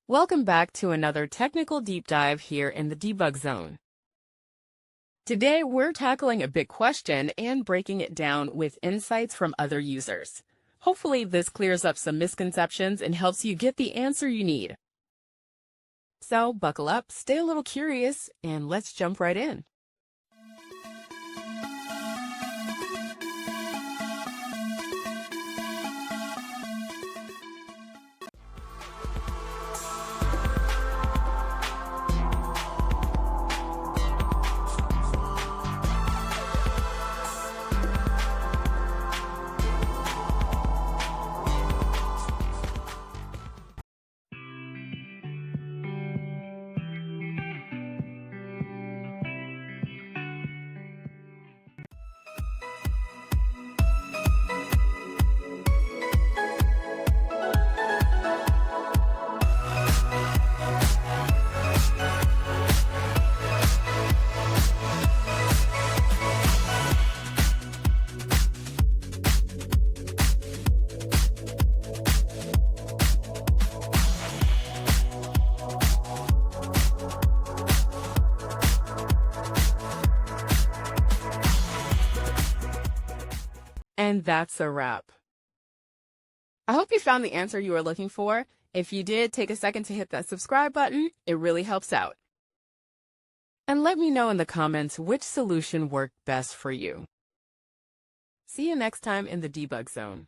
Welcome back to another technical deep dive here in the debug zone. Today, we're tackling a big question and breaking it down with insights from other users. Hopefully, this clears up some misconceptions and helps you get the answer you need. So, buckle up, stay a little curious, and let's jump right in. And that's a wrap. I hope you found the answer you were looking for. If you did, take a second to hit that subscribe button. It really helps out. And let me know in the comments which solution worked best for you. See you next time in the debug zone.